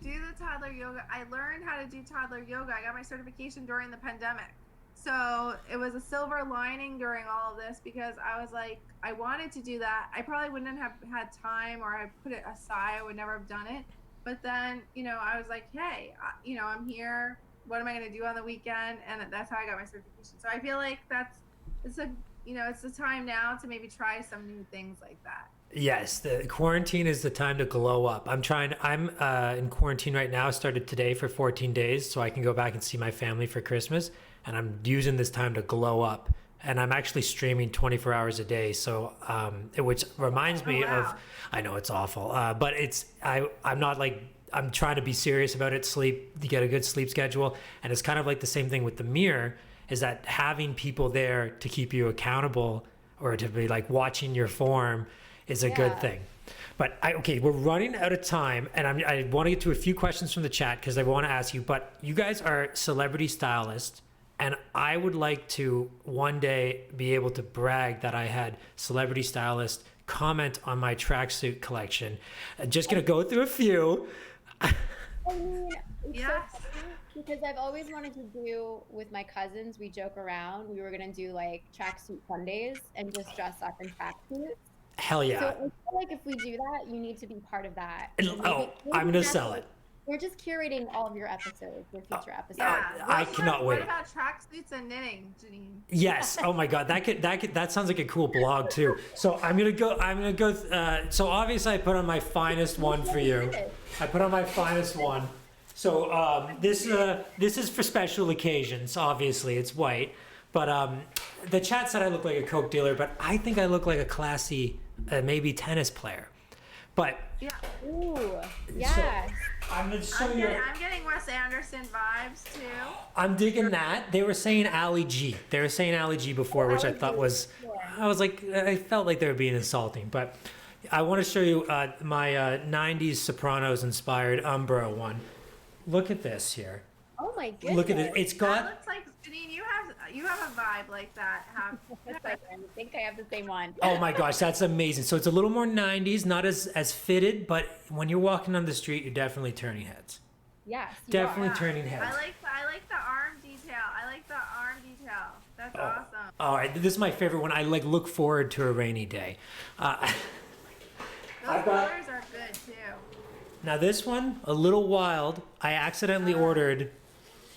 do the toddler yoga. I learned how to do toddler yoga. I got my certification during the pandemic. So it was a silver lining during all of this because I was like, I wanted to do that. I probably wouldn't have had time or I put it aside. I would never have done it. But then, I was like, hey, I'm here. What am I going to do on the weekend? And that's how I got my certification. So I feel like it's the time now to maybe try some new things like that. Yes, the quarantine is the time to glow up. I'm in quarantine right now, started today for 14 days, so I can go back and see my family for Christmas. And I'm using this time to glow up. And I'm actually streaming 24 hours a day. So, which reminds me of, I know it's awful, but I'm not like I'm trying to be serious about it. Sleep, to get a good sleep schedule. And it's kind of like the same thing with the mirror, is that having people there to keep you accountable or to be like watching your form is a good thing. But okay, we're running out of time, and I want to get to a few questions from the chat because I want to ask you. But you guys are celebrity stylists, and I would like to one day be able to brag that I had celebrity stylists comment on my tracksuit collection. I'm just gonna go through a few. I mean, it's Yes. so funny because I've always wanted to do with my cousins. We joke around. We were gonna do like tracksuit Sundays and just dress up in tracksuits. Hell yeah! So I feel like if we do that, you need to be part of that. And- And oh, I'm gonna sell it. We're just curating all of your episodes, your future episodes. Yeah. I What cannot about- wait. What about tracksuits and knitting, Janine? Yes. Oh my God. That sounds like a cool blog too. So I'm gonna go. So obviously I put on my finest one for you. I put on my finest one. So this is for special occasions. Obviously it's white, but the chat said I look like a Coke dealer, but I think I look like a classy, maybe tennis player. But Yeah. Ooh, yes. I'm gonna show you. I'm getting Wes Anderson vibes too. I'm digging that. They were saying Ali G. They were saying Ali G before, which I thought was, I was like, I felt like they were being insulting. But I want to show you my 90s Sopranos inspired Umbro one. Look at this here. Oh my goodness. Look at it. It's That got, looks like Janine. You have a vibe like that. I think I have the same one. oh my gosh, that's amazing. So it's a little more 90s, not as fitted, but when you're walking on the street, you're definitely turning heads. Yes. you Definitely are. turning heads. I like the arm detail. I like the arm detail. That's awesome. All right, this is my favorite one. I like look forward to a rainy day. Those I've got- colors are good too. Now this one, a little wild. I accidentally ordered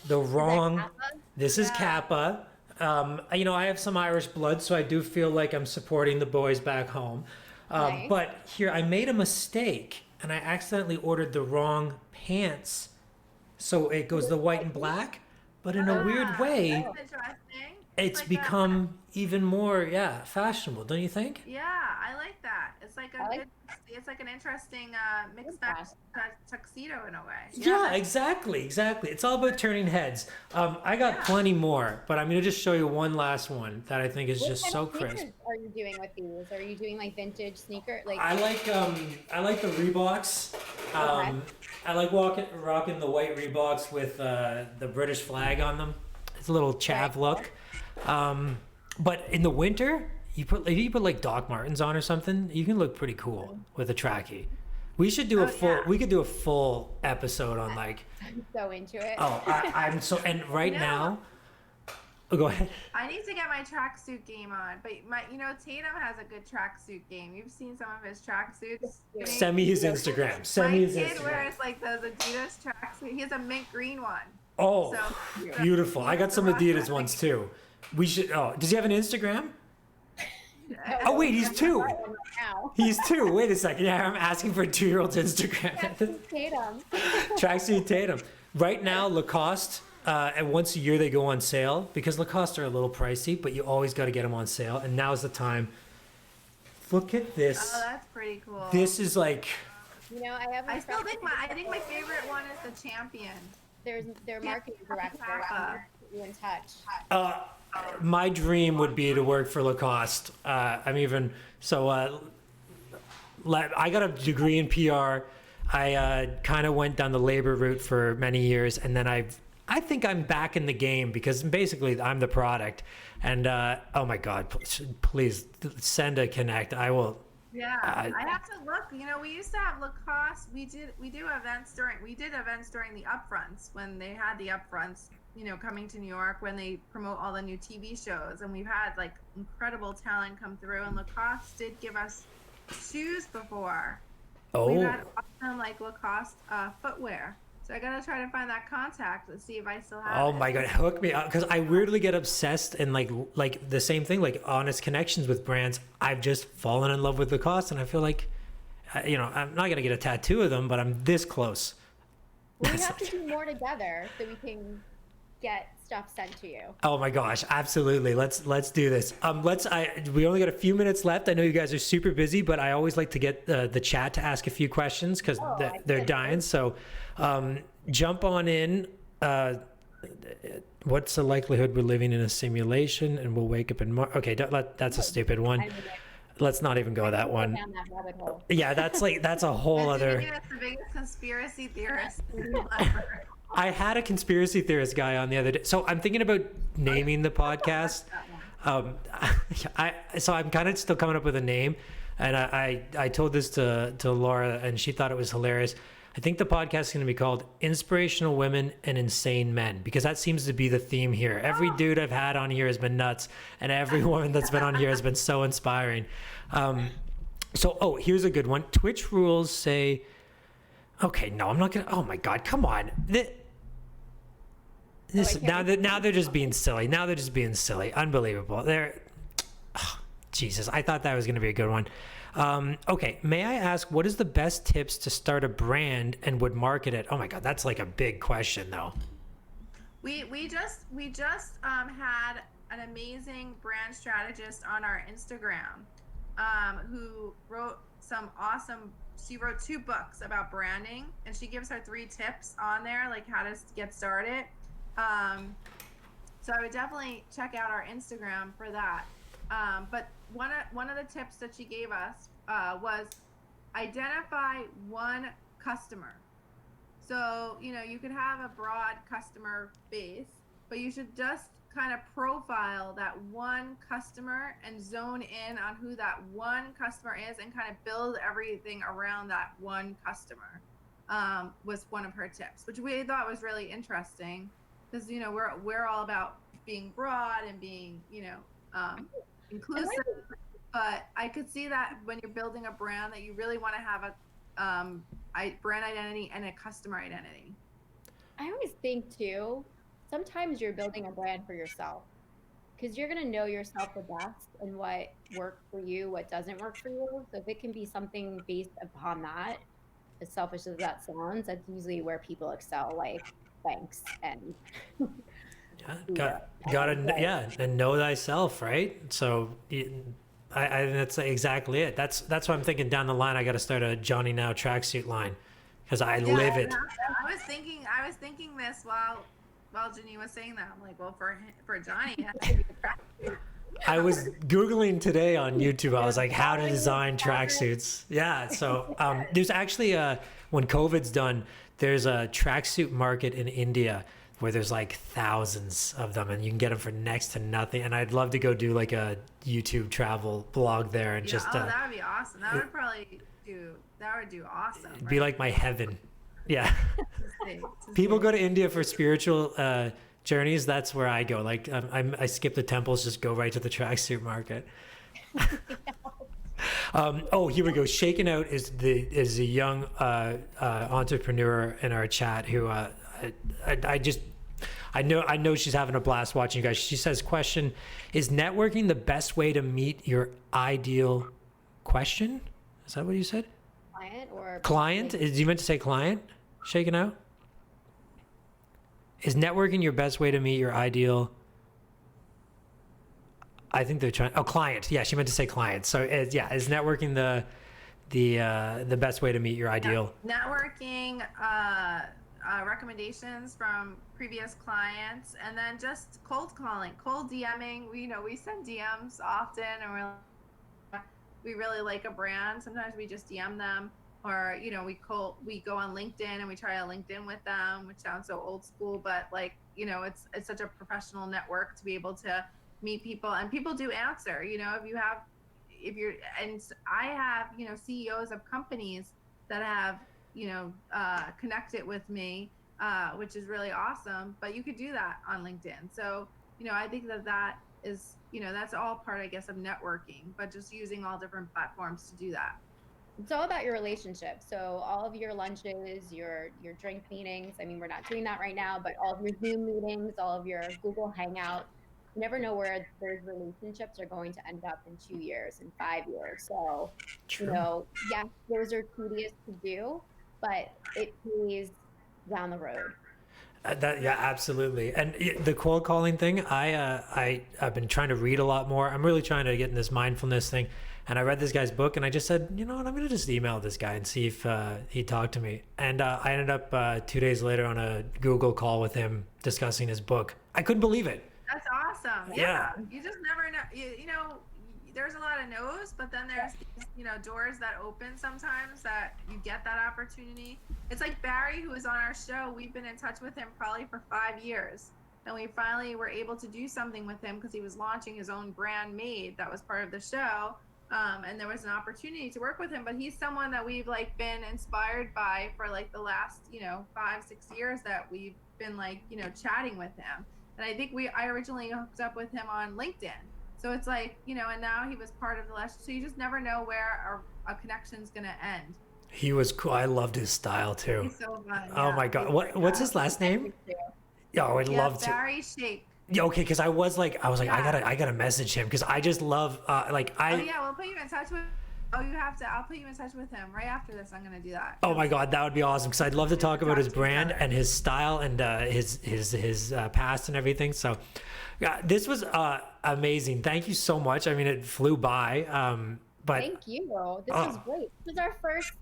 the wrong. Kappa? This is Yeah. Kappa. I have some Irish blood, so I do feel like I'm supporting the boys back home. Nice. But here, I made a mistake, and I accidentally ordered the wrong pants. So it goes the white and black, but in a weird way, That's interesting. it's like become even more, fashionable. Don't you think? Yeah, I like that. It's like I like- it's like an interesting mixed Yeah. tuxedo in a way. Yeah, exactly. It's all about turning heads. I got plenty more, but I'm gonna just show you one last one that I think is What just kind so of crisp. sneakers are you doing with these? Are you doing like vintage sneaker? Like I like the Reeboks. I like rocking the white Reeboks with the British flag on them. It's a little chav look. But in the winter, if you put like Doc Martens on or something, you can look pretty cool with a trackie. We should do we could do a full episode on like, I'm so into it. I'm so, and right No. now, go ahead. I need to get my tracksuit game on, but Tatum has a good tracksuit game. You've seen some of his tracksuits. Send me his Instagram. Send me his My kid Instagram. wears like those Adidas tracksuit. He has a mint green one. Oh, So beautiful. I got some Adidas ones too. We should, does he have an Instagram? Oh, wait, he's two. Now. He's two. Wait a second. Yeah, I'm asking for a 2-year-old's Instagram. Tatum. Tracksuit Tatum. Right now, Lacoste, and once a year they go on sale because Lacoste are a little pricey, but you always got to get them on sale. And now's the time. Look at this. Oh, that's pretty cool. This is like, You know, I have. a I still friend- think my favorite one is the Champion. There's their marketing director. Kappa. Put you in touch. my dream would be to work for Lacoste. I got a degree in PR. I kind of went down the labor route for many years, and then I think I'm back in the game because basically I'm the product. And oh my God, please send a connect. I will. Yeah, I have to look. We used to have Lacoste. We did events during the upfronts when they had the upfronts. Coming to New York when they promote all the new TV shows, and we've had like incredible talent come through. And Lacoste did give us shoes before. We've had awesome like Lacoste footwear. So I gotta try to find that contact to see if I still have Oh it. my God, hook me up because I weirdly get obsessed and like the same thing, like honest connections with brands. I've just fallen in love with Lacoste, and I feel like, I'm not gonna get a tattoo of them, but I'm this close. We have to do more together so we can get stuff sent to you. Oh my gosh, absolutely. Let's do this. We only got a few minutes left. I know you guys are super busy, but I always like to get the chat to ask a few questions because they're dying. So jump on in. What's the likelihood we're living in a simulation and we'll wake up in Mars? Okay, that's a stupid one. Let's not even go that one. Down that rabbit hole. Yeah, that's a whole other. That's the biggest conspiracy theorist ever. I had a conspiracy theorist guy on the other day. So I'm thinking about naming the podcast. So I'm kind of still coming up with a name. And I told this to Laura and she thought it was hilarious. I think the podcast is going to be called Inspirational Women and Insane Men because that seems to be the theme here. Every dude I've had on here has been nuts and every woman that's been on here has been so inspiring. Here's a good one. Twitch rules say, okay, no, I'm not going to, oh my God, come on. Now they're just being silly. Unbelievable. Jesus, I thought that was going to be a good one. Okay, may I ask, what is the best tips to start a brand and would market it? Oh my God, that's like a big question though. We just had an amazing brand strategist on our Instagram who wrote she wrote 2 books about branding and she gives her 3 tips on there, like how to get started. So I would definitely check out our Instagram for that. But one of the tips that she gave us was identify one customer. So, you could have a broad customer base, but you should just kind of profile that one customer and zone in on who that one customer is and kind of build everything around that one customer, was one of her tips, which we thought was really interesting because, we're all about being broad and being, inclusive, but I could see that when you're building a brand that you really want to have a brand identity and a customer identity. I always think too, sometimes you're building a brand for yourself because you're going to know yourself the best and what works for you, what doesn't work for you. So if it can be something based upon that, as selfish as that sounds, that's usually where people excel, like thanks and and know thyself, right? So I that's exactly it. That's what I'm thinking down the line. I got to start a Johnny Now tracksuit line because I live it. I was thinking this while Janine was saying that. I'm like, well, for Johnny, it has to be a tracksuit. I was Googling today on YouTube. I was like, how to design tracksuits. Yeah. So there's actually when COVID's done, there's a tracksuit market in India where there's like thousands of them and you can get them for next to nothing. And I'd love to go do like a YouTube travel blog there and just. That would be awesome. That would do awesome. It'd be like my heaven. Yeah. People go to India for spiritual journeys. That's where I go. Like I skip the temples, just go right to the tracksuit market. Here we go. Shaken Out is a young entrepreneur in our chat who I know she's having a blast watching you guys. She says, question, is networking the best way to meet your ideal question? Is that what you said? Client or client? You meant to say client? Shaken Out? Is networking your best way to meet your ideal? I think they're trying. Oh, client. Yeah, she meant to say client. So is networking the best way to meet your ideal? Networking, recommendations from previous clients, and then just cold calling, cold DMing. We send DMs often, and we really like a brand. Sometimes we just DM them, or we go on LinkedIn and we try a LinkedIn with them, which sounds so old school, but it's such a professional network to be able to meet people, and people do answer. I have CEOs of companies that have connected with me, which is really awesome, but you could do that on LinkedIn. So I think that is that's all part, I guess, of networking, but just using all different platforms to do that. It's all about your relationship. So all of your lunches, your drink meetings, I mean, we're not doing that right now, but all of your Zoom meetings, all of your Google Hangouts, you never know where those relationships are going to end up in 2 years, in 5 years. So, yes, those are tedious to do, but it pays down the road. Yeah, absolutely. And the cold calling thing, I've been trying to read a lot more. I'm really trying to get in this mindfulness thing. And I read this guy's book, and I just said, you know what, I'm going to just email this guy and see if he'd talk to me. And I ended up 2 days later on a Google call with him discussing his book. I couldn't believe it. That's awesome. Yeah. You just never know. You know, there's a lot of no's, but then there's these, you know, doors that open sometimes that you get that opportunity. It's like Barry, who is on our show. We've been in touch with him probably for 5 years. And we finally were able to do something with him because he was launching his own brand Made that was part of the show. And there was an opportunity to work with him, but he's someone that we've like been inspired by for like the last, you know, 5-6 years that we've been like, you know, chatting with him. And I think I originally hooked up with him on LinkedIn. So it's like, you know, and now he was part of the last, so you just never know where a connection's going to end. He was cool. I loved his style too. He's so fun. Oh my God. What's his last name? Oh, I'd love to. Barry Shake. Yeah, okay, because I was like, I gotta message him because I just love Oh yeah, we'll put you in touch with. Oh, you have to. I'll put you in touch with him right after this. I'm gonna do that. Oh my God, that would be awesome because I'd love to talk about his brand and his style and his past and everything. So, yeah, this was amazing. Thank you so much. I mean, it flew by. But thank you. This was great. This was our first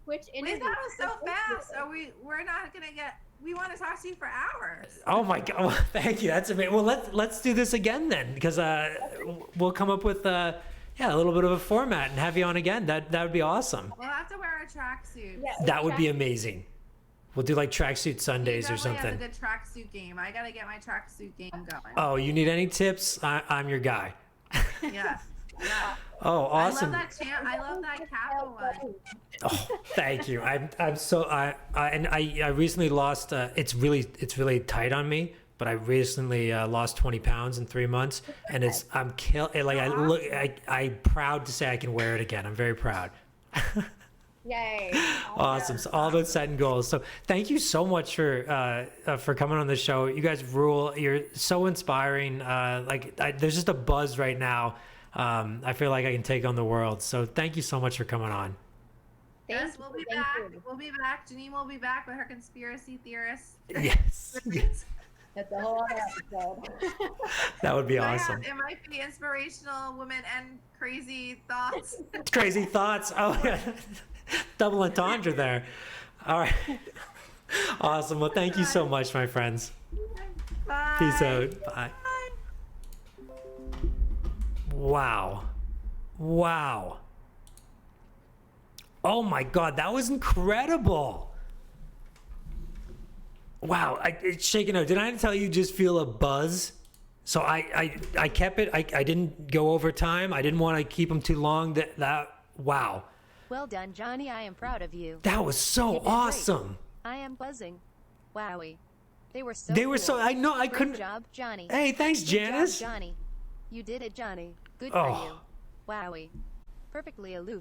Twitch interview. Wait, that was so fast. We're not gonna get. We want to talk to you for hours. Oh my God! Well, thank you. That's amazing. Well, let's do this again then, because we'll come up with a little bit of a format and have you on again. That would be awesome. We'll have to wear a tracksuit. Yeah, That would be amazing. We'll do like tracksuit Sundays or something. Have a good tracksuit game. I gotta get my tracksuit game going. Oh, you need any tips? I'm your guy. Yeah. Oh, awesome. I love that Kappa one. Oh, thank you. I'm so I recently lost. It's really tight on me, but I recently lost 20 pounds in 3 months, and I'm proud to say I can wear it again. I'm very proud. Yay! Awesome. So all those setting goals. So thank you so much for coming on the show. You guys rule. You're so inspiring. There's just a buzz right now. I feel like I can take on the world. So thank you so much for coming on. Yes, we'll be back. We'll be back. Janine will be back with her conspiracy theorists. Yes. That's a whole other episode. That would be awesome. It might be inspirational women and crazy thoughts. Crazy thoughts. Oh, yeah. Double entendre there. All right. Awesome. Well, thank you so much, my friends. Bye. Peace out. Bye. Wow. Oh my God, that was incredible. Wow, it's shaking out. Did I tell you just feel a buzz? So I kept it. I didn't go over time. I didn't want to keep them too long. Wow. Well done, Johnny. I am proud of you. That was so awesome. I am buzzing. Wowie. They were cool. So I know I Great couldn't. job, Johnny. Hey, thanks, Good Janice. job, Johnny. You did it, Johnny. Good Oh. for you. Wowie. Perfectly aloof.